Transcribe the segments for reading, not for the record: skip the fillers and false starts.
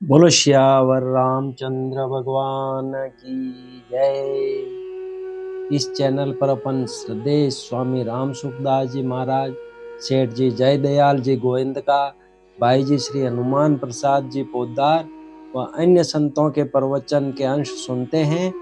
बोलो श्यावर रामचंद्र भगवान की जय। इस चैनल पर अपन श्रद्धेय स्वामी राम सुखदास जी महाराज, सेठ जी जय दयाल जी गोविंद का, भाई जी श्री हनुमान प्रसाद जी पोद्दार व अन्य संतों के प्रवचन के अंश सुनते हैं।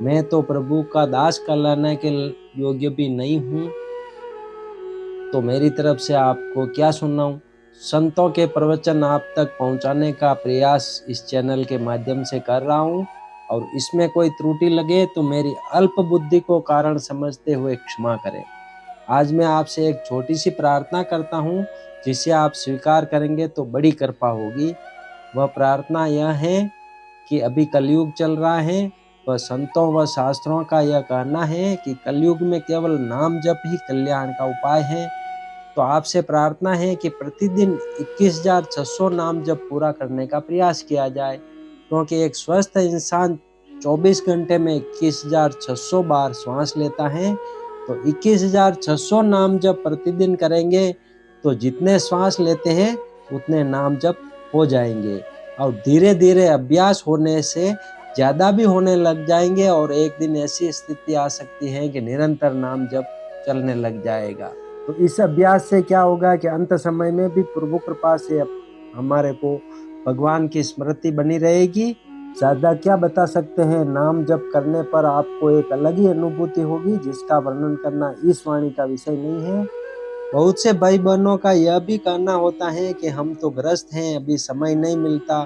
मैं तो प्रभु का दास कहलाने के योग्य भी नहीं हूँ, तो मेरी तरफ से आपको क्या सुनाऊं। संतों के प्रवचन आप तक पहुंचाने का प्रयास इस चैनल के माध्यम से कर रहा हूं, और इसमें कोई त्रुटि लगे तो मेरी अल्प बुद्धि को कारण समझते हुए क्षमा करें। आज मैं आपसे एक छोटी सी प्रार्थना करता हूं, जिसे आप स्वीकार करेंगे तो बड़ी कृपा होगी। वह प्रार्थना यह है कि अभी कलयुग चल रहा है, वह संतों व शास्त्रों का यह कहना है कि कलयुग में केवल नाम जप ही कल्याण का उपाय है। तो आपसे प्रार्थना है कि प्रतिदिन 21,600 नाम जप पूरा करने का प्रयास किया जाए, क्योंकि एक स्वस्थ इंसान 24 घंटे में 21,600 बार श्वास लेता है। तो 21,600 नाम जप प्रतिदिन करेंगे तो जितने श्वास लेते हैं उतने नाम जप हो जाएंगे, और धीरे धीरे अभ्यास होने से ज्यादा भी होने लग जाएंगे, और एक दिन ऐसी स्थिति आ सकती है कि निरंतर नाम जप चलने लग जाएगा। तो इस अभ्यास से क्या होगा कि अंत समय में भी प्रभु कृपा से हमारे को भगवान की स्मृति बनी रहेगी। ज्यादा क्या बता सकते हैं, नाम जप करने पर आपको एक अलग ही अनुभूति होगी, जिसका वर्णन करना इस वाणी का विषय नहीं है। बहुत से भाई बहनों का यह भी कहना होता है कि हम तो ग्रस्त हैं, अभी समय नहीं मिलता,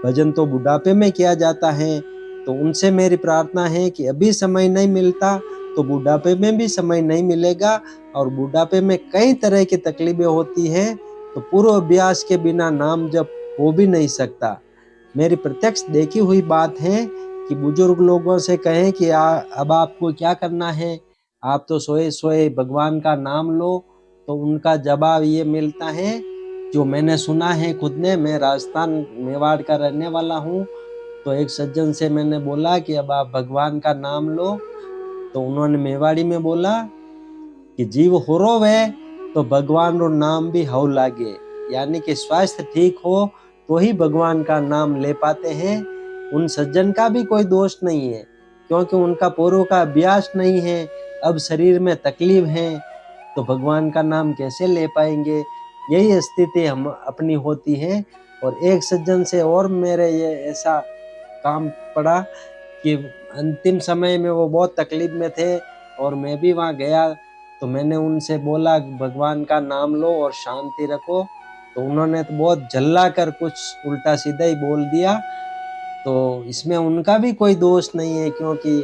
भजन तो बुढ़ापे में किया जाता है। तो उनसे मेरी प्रार्थना है कि अभी समय नहीं मिलता तो बुढ़ापे में भी समय नहीं मिलेगा, और बुढ़ापे में कई तरह की तकलीफें होती हैं, तो पूर्व अभ्यास के बिना नाम जप हो भी नहीं सकता। मेरी प्रत्यक्ष देखी हुई बात है कि बुजुर्ग लोगों से कहें कि अब आपको क्या करना है, आप तो सोए सोए भगवान का नाम लो, तो उनका जवाब ये मिलता है, जो मैंने सुना है खुद ने, मैं राजस्थान मेवाड़ का रहने वाला हूँ। तो एक सज्जन से मैंने बोला कि अब आप भगवान का नाम लो, तो उन्होंने मेवाड़ी में बोला कि जीव हो वे तो भगवान रो नाम भी हव लागे, यानी कि स्वास्थ्य ठीक हो तो ही भगवान का नाम ले पाते हैं। उन सज्जन का भी कोई दोष नहीं है, क्योंकि उनका पूर्व का अभ्यास नहीं है, अब शरीर में तकलीफ है, तो भगवान का नाम कैसे ले पाएंगे। यही स्थिति हम अपनी होती है। और एक सज्जन से और मेरे ये ऐसा काम पड़ा कि अंतिम समय में वो बहुत तकलीफ में थे, और मैं भी वहाँ गया, तो मैंने उनसे बोला भगवान का नाम लो और शांति रखो, तो उन्होंने तो बहुत झल्ला कर कुछ उल्टा सीधा ही बोल दिया। तो इसमें उनका भी कोई दोष नहीं है, क्योंकि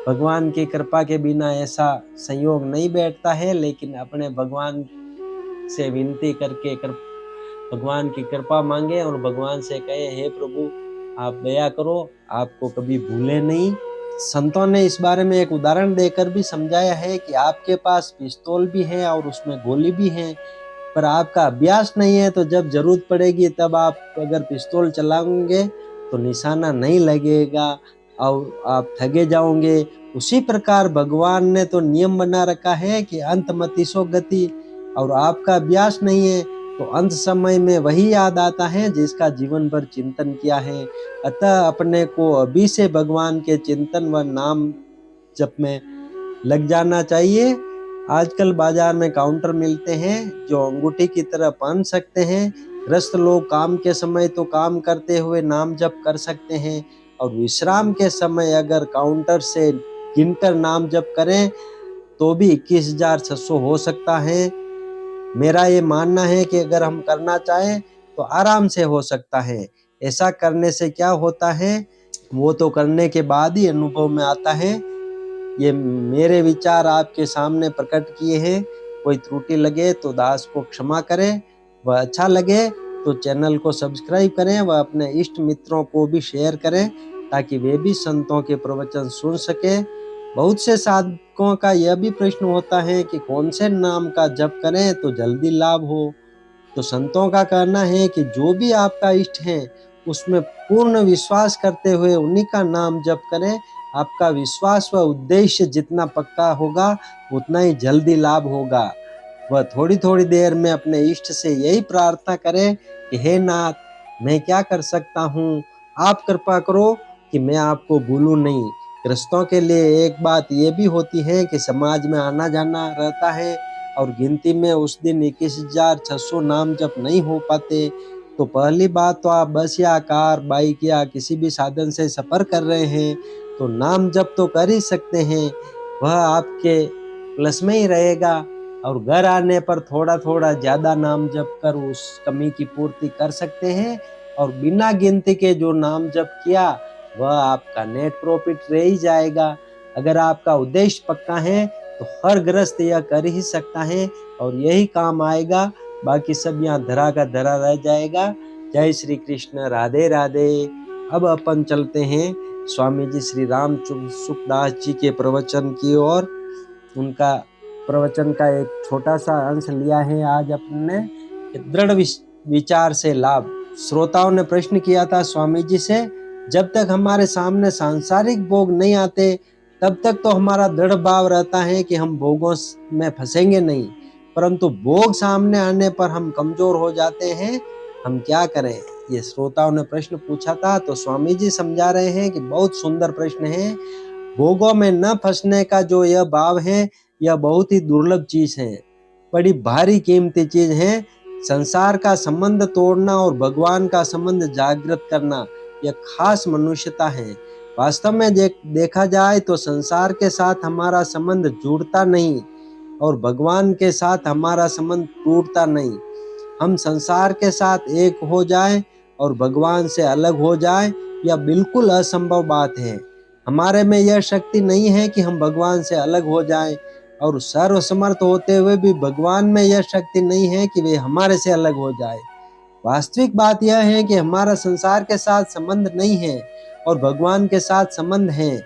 भगवान की कृपा के बिना ऐसा संयोग नहीं बैठता है। लेकिन अपने भगवान से विनती करके भगवान की कृपा मांगे, और भगवान से कहे, हे प्रभु आप दया करो, आपको कभी भूले नहीं। संतों ने इस बारे में एक उदाहरण देकर भी समझाया है कि आपके पास पिस्तौल भी है और उसमें गोली भी है, पर आपका अभ्यास नहीं है, तो जब जरूरत पड़ेगी तब आप अगर पिस्तौल चलाओगे तो निशाना नहीं लगेगा और आप ठगे जाओगे। उसी प्रकार भगवान ने तो नियम बना रखा है कि अंत मतिसो गति, और आपका अभ्यास नहीं है तो अंत समय में वही याद आता है जिसका जीवन भर चिंतन किया है। अतः अपने को अभी से भगवान के चिंतन व नाम जप में लग जाना चाहिए। आजकल बाजार में काउंटर मिलते हैं जो अंगूठी की तरह पहन सकते हैं। ग्रस्त लोग काम के समय तो काम करते हुए नाम जप कर सकते हैं, और विश्राम के समय अगर काउंटर से गिनकर नाम जप करें तो भी 21,600 हो सकता है। मेरा ये मानना है कि अगर हम करना चाहें तो आराम से हो सकता है। ऐसा करने से क्या होता है, वो तो करने के बाद ही अनुभव में आता है। ये मेरे विचार आपके सामने प्रकट किए हैं। कोई त्रुटि लगे तो दास को क्षमा करें, वह अच्छा लगे तो चैनल को सब्सक्राइब करें, वह अपने इष्ट मित्रों को भी शेयर करें, ताकि वे भी संतों के प्रवचन सुन सके। बहुत से साधकों का यह भी प्रश्न होता है कि कौन से नाम का जप करें तो जल्दी लाभ हो। तो संतों का कहना है कि जो भी आपका इष्ट है उसमें पूर्ण विश्वास करते हुए उन्हीं का नाम जप करें। आपका विश्वास व उद्देश्य जितना पक्का होगा उतना ही जल्दी लाभ होगा। वह थोड़ी थोड़ी देर में अपने इष्ट से यही प्रार्थना करें कि हे नाथ, मैं क्या कर सकता हूँ? आप कृपा करो कि मैं आपको भूलूं नहीं। गृहस्थों के लिए एक बात ये भी होती है कि समाज में आना जाना रहता है और गिनती में उस दिन 21,600 नाम जप नहीं हो पाते। तो पहली बात तो आप बस या कार, बाइक या किसी भी साधन से सफ़र कर रहे हैं तो नाम जप तो कर ही सकते हैं, वह आपके प्लस में ही रहेगा। और घर आने पर थोड़ा थोड़ा ज़्यादा नाम जप कर उस कमी की पूर्ति कर सकते हैं। और बिना गिनती के जो नाम जप किया वह आपका नेट प्रॉफिट रह ही जाएगा। अगर आपका उद्देश्य पक्का है तो हर गृहस्थ यह कर ही सकता है और यही काम आएगा, बाकी सब यहाँ धरा का धरा रह जाएगा। जय श्री कृष्ण, राधे राधे। अब अपन चलते हैं स्वामी जी श्री राम सुखदास जी के प्रवचन की ओर। उनका प्रवचन का एक छोटा सा अंश लिया है आज अपने। दृढ़ विचार से लाभ। श्रोताओं ने प्रश्न किया था स्वामी जी से, जब तक हमारे सामने सांसारिक भोग नहीं आते तब तक तो हमारा दृढ़ भाव रहता है कि हम भोगों में फंसेंगे नहीं, परंतु भोग सामने आने पर हम कमजोर हो जाते हैं, हम क्या करें? ये श्रोताओं ने प्रश्न पूछा था। तो स्वामी जी समझा रहे हैं कि बहुत सुंदर प्रश्न है। भोगों में न फंसने का जो यह भाव है, यह बहुत ही दुर्लभ चीज है, बड़ी भारी कीमती चीज है। संसार का संबंध तोड़ना और भगवान का संबंध जागृत करना, यह खास मनुष्यता है। वास्तव में देखा जाए तो संसार के साथ हमारा संबंध जुड़ता नहीं और भगवान के साथ हमारा संबंध टूटता नहीं। हम संसार के साथ एक हो जाएं और भगवान से अलग हो जाएं, यह बिल्कुल असंभव बात है। हमारे में यह शक्ति नहीं है कि हम भगवान से अलग हो जाएं, और सर्वसमर्थ होते हुए भी भगवान में यह शक्ति नहीं है कि वे हमारे से अलग हो जाए। वास्तविक बात यह है कि हमारा संसार के साथ संबंध नहीं है और भगवान के साथ संबंध है।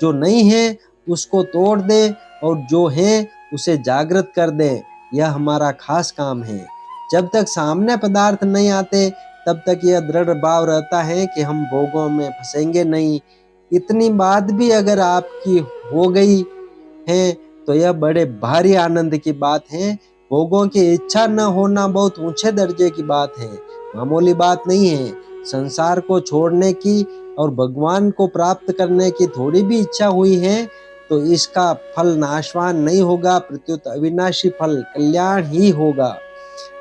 जो नहीं है उसको तोड़ दे और जो है उसे जागृत कर दे, यह हमारा खास काम है। जब तक सामने पदार्थ नहीं आते तब तक यह दृढ़ भाव रहता है कि हम भोगों में फंसेंगे नहीं। इतनी बात भी अगर आपकी हो गई है तो यह बड़े भारी आनंद की बात है। भोगों की इच्छा न होना बहुत ऊंचे दर्जे की बात है, मामूली बात नहीं है। संसार को छोड़ने की और भगवान को प्राप्त करने की थोड़ी भी इच्छा हुई है तो इसका फल नाशवान नहीं होगा, प्रत्युत अविनाशी फल कल्याण ही होगा।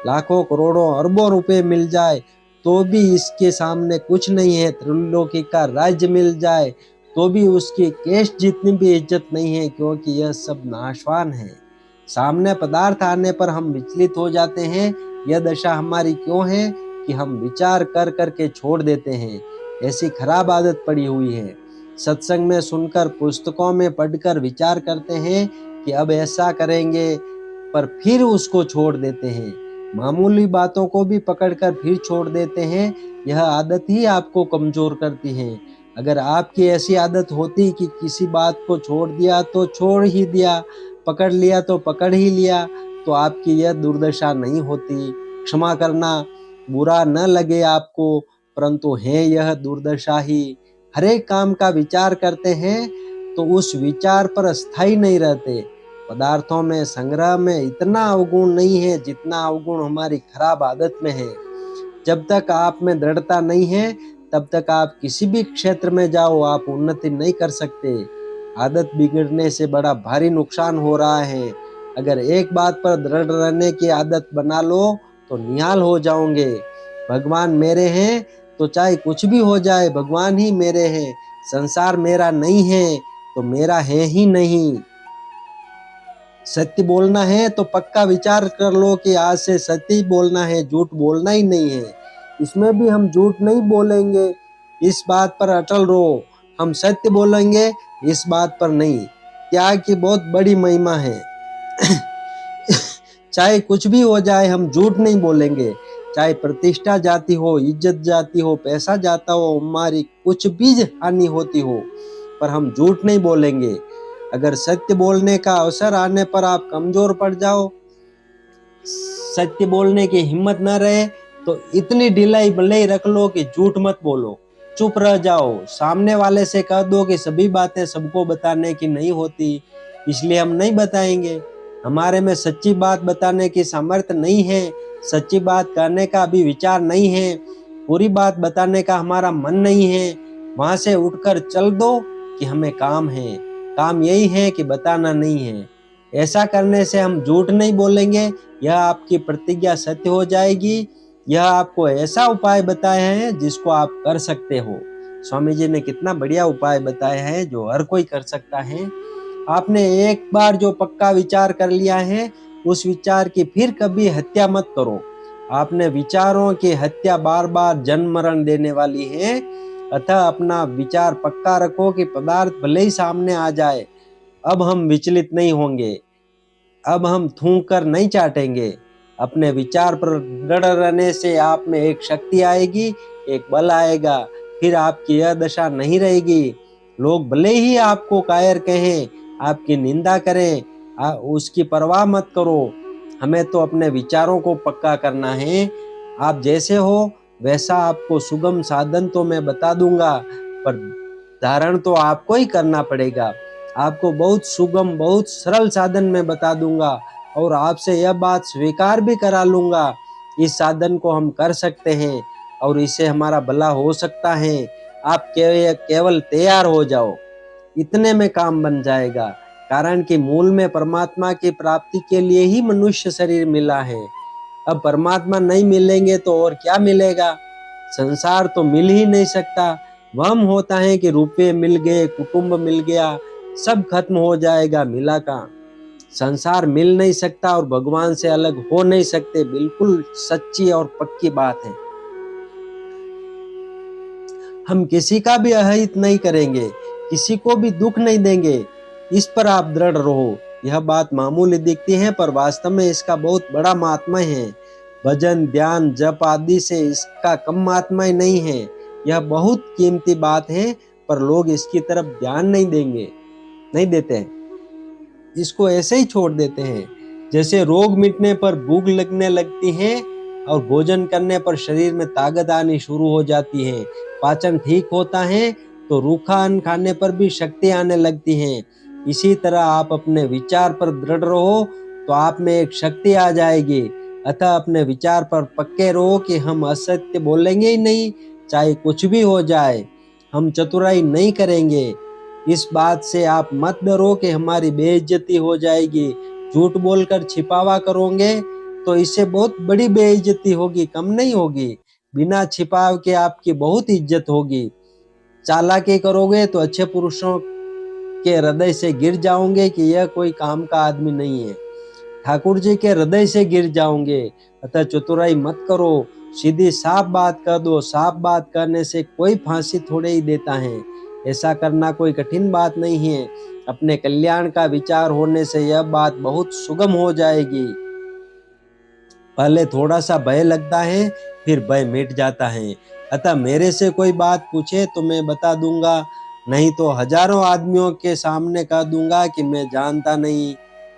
लाखों करोड़ों अरबों रुपए मिल जाए तो भी इसके सामने कुछ नहीं है। त्रिलोकी का राज्य मिल जाए तो भी उसकी केश जितनी भी इज्जत नहीं है, क्योंकि यह सब नाशवान है। सामने पदार्थ आने पर हम विचलित हो जाते हैं। यह दशा हमारी क्यों है कि हम विचार कर करके छोड़ देते हैं। ऐसी खराब आदत पड़ी हुई है। सत्संग में सुनकर, पुस्तकों में पढ़कर विचार करते हैं कि अब ऐसा करेंगे, पर फिर उसको छोड़ देते हैं। मामूली बातों को भी पकड़कर फिर छोड़ देते हैं। यह आदत ही आपको कमजोर करती है। अगर आपकी ऐसी आदत होती कि किसी बात को छोड़ दिया तो छोड़ ही दिया, पकड़ लिया तो पकड़ ही लिया, तो आपकी यह दुर्दशा नहीं होती। क्षमा करना, बुरा न लगे आपको, परंतु है यह दुर्दशा ही। हर एक काम का विचार करते हैं तो उस विचार पर स्थायी नहीं रहते। पदार्थों में, संग्रह में इतना अवगुण नहीं है जितना अवगुण हमारी खराब आदत में है। जब तक आप में दृढ़ता नहीं है तब तक आप किसी भी क्षेत्र में जाओ, आप उन्नति नहीं कर सकते। आदत बिगड़ने से बड़ा भारी नुकसान हो रहा है। अगर एक बात पर दृढ़ रहने की आदत बना लो तो निहाल हो जाओगे। भगवान मेरे हैं तो चाहे कुछ भी हो जाए, भगवान ही मेरे हैं। संसार मेरा नहीं है तो मेरा है ही नहीं। सत्य बोलना है तो पक्का विचार कर लो कि आज से सत्य ही बोलना है, झूठ बोलना ही नहीं है। इसमें भी हम झूठ नहीं बोलेंगे, इस बात पर अटल रहो। हम सत्य बोलेंगे, इस बात पर नहीं। त्याग की बहुत बड़ी महिमा है। चाहे कुछ भी हो जाए हम झूठ नहीं बोलेंगे। चाहे प्रतिष्ठा जाती हो, इज्जत जाती हो, पैसा जाता हो, हमारी कुछ भी हानि होती हो, पर हम झूठ नहीं बोलेंगे। अगर सत्य बोलने का अवसर आने पर आप कमजोर पड़ जाओ, सत्य बोलने की हिम्मत न रहे, तो इतनी ढिलाई भले ही रख लो कि झूठ मत बोलो, चुप रह जाओ। सामने वाले से कह दो कि सभी बातें सबको बताने की नहीं होती, इसलिए हम नहीं बताएंगे। हमारे में सच्ची बात बताने की सामर्थ्य नहीं है, सच्ची बात करने का भी विचार नहीं है। पूरी बात बताने का हमारा मन नहीं है, वहां से उठकर चल दो कि हमें काम है। काम यही है कि बताना नहीं है। ऐसा करने से हम झूठ नहीं बोलेंगे, यह आपकी प्रतिज्ञा सत्य हो जाएगी। यह आपको ऐसा उपाय बताया है जिसको आप कर सकते हो। स्वामी जी ने कितना बढ़िया उपाय बताया है जो हर कोई कर सकता है। आपने एक बार जो पक्का विचार कर लिया है, उस विचार की फिर कभी हत्या मत करो। आपने विचारों की हत्या बार बार जन्म मरण देने वाली है। अतः अपना विचार पक्का रखो कि पदार्थ भले ही सामने आ जाए, अब हम विचलित नहीं होंगे, अब हम थूक कर नहीं चाटेंगे। अपने विचार पर दृढ़ रहने से आप में एक शक्ति आएगी, एक बल आएगा। फिर आपकी यह दशा नहीं रहेगी। लोग भले ही आपको कायर कहें, आपकी निंदा करें, उसकी परवाह मत करो। हमें तो अपने विचारों को पक्का करना है। आप जैसे हो वैसा आपको सुगम साधन तो मैं बता दूंगा, पर धारण तो आपको ही करना पड़ेगा। आपको बहुत सुगम, बहुत सरल साधन में बता दूंगा और आपसे यह बात स्वीकार भी करा लूंगा। इस साधन को हम कर सकते हैं और इससे हमारा भला हो सकता है। आप केवल तैयार हो जाओ, इतने में काम बन जाएगा। कारण कि मूल में परमात्मा की प्राप्ति के लिए ही मनुष्य शरीर मिला है। अब परमात्मा नहीं मिलेंगे तो और क्या मिलेगा? संसार तो मिल ही नहीं सकता। वहम होता है कि रुपये मिल गए, कुटुंब मिल गया, सब खत्म हो जाएगा, मिला कहाँ? संसार मिल नहीं सकता और भगवान से अलग हो नहीं सकते, बिल्कुल सच्ची और पक्की बात है। हम किसी का भी अहित नहीं करेंगे, किसी को भी दुख नहीं देंगे, इस पर आप दृढ़ रहो। यह बात मामूली दिखती है पर वास्तव में इसका बहुत बड़ा महात्मा है। भजन, ध्यान, जप आदि से इसका कम महात्मा नहीं है। यह बहुत कीमती बात है पर लोग इसकी तरफ ध्यान नहीं देते हैं। इसको ऐसे ही छोड़ देते हैं। जैसे रोग मिटने पर भूख लगने लगती है और भोजन करने पर शरीर में ताकत आनी शुरू हो जाती है। पाचन ठीक होता है तो रूखा अन्न खाने पर भी शक्ति आने लगती है। इसी तरह आप अपने विचार पर दृढ़ रहो तो आप में एक शक्ति आ जाएगी। अतः अपने विचार पर पक्के रहो कि हम असत्य बोलेंगे ही नहीं, चाहे कुछ भी हो जाए। हम चतुराई नहीं करेंगे। इस बात से आप मत डरो कि हमारी बेइज्जती हो जाएगी। झूठ बोलकर छिपावा करोगे तो इससे बहुत बड़ी बेइज्जती होगी, कम नहीं होगी। बिना छिपाव के आपकी बहुत इज्जत होगी। चालाकी करोगे तो अच्छे पुरुषों के हृदय से गिर जाओगे कि यह कोई काम का आदमी नहीं है। ठाकुर जी के हृदय से गिर जाओगे। अतः चतुराई मत करो, सीधी साफ बात कर दो। साफ बात करने से कोई फांसी थोड़े ही देता है। ऐसा करना कोई कठिन बात नहीं है। अपने कल्याण का विचार होने से यह बात बहुत सुगम हो जाएगी। पहले थोड़ा सा भय लगता है, फिर भय मिट जाता है। अतः मेरे से कोई बात पूछे तो मैं बता दूंगा, नहीं तो हजारों आदमियों के सामने कह दूंगा कि मैं जानता नहीं।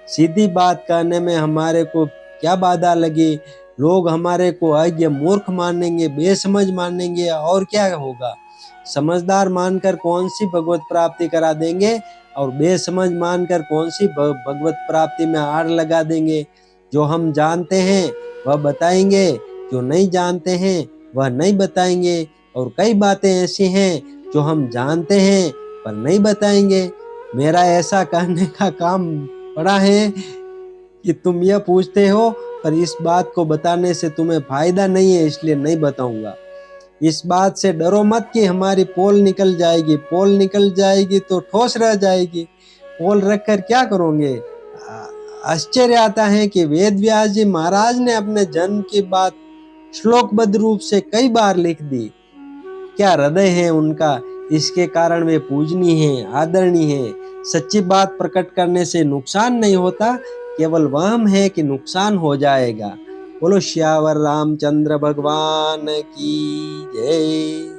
सीधी बात कहने में हमारे को क्या बाधा लगी? लोग हमारे को अज्ञ मूर्ख मानेंगे, बेसमझ मानेंगे, और क्या होगा? समझदार मानकर कौन सी भगवत प्राप्ति करा देंगे और बेसमझ मानकर कौन सी भगवत प्राप्ति में आड़ लगा देंगे। जो हम जानते हैं वह बताएंगे, जो नहीं जानते हैं वह नहीं बताएंगे। और कई बातें ऐसी हैं जो हम जानते हैं पर नहीं बताएंगे। मेरा ऐसा कहने का काम पड़ा है कि तुम यह पूछते हो पर इस बात को बताने से तुम्हें फायदा नहीं है, इसलिए नहीं बताऊंगा। इस बात से डरो मत कि हमारी पोल निकल जाएगी। पोल निकल जाएगी तो ठोस रह जाएगी। पोल रखकर क्या करोगे? आश्चर्य आता है कि वेद व्यास जी महाराज ने अपने जन्म की बात श्लोकबद्ध रूप से कई बार लिख दी। क्या हृदय है उनका, इसके कारण वे पूजनीय हैं, आदरणीय हैं। सच्ची बात प्रकट करने से नुकसान नहीं होता, केवल वहम है कि नुकसान हो जाएगा। बोलो श्यावर रामचंद्र भगवान की जय।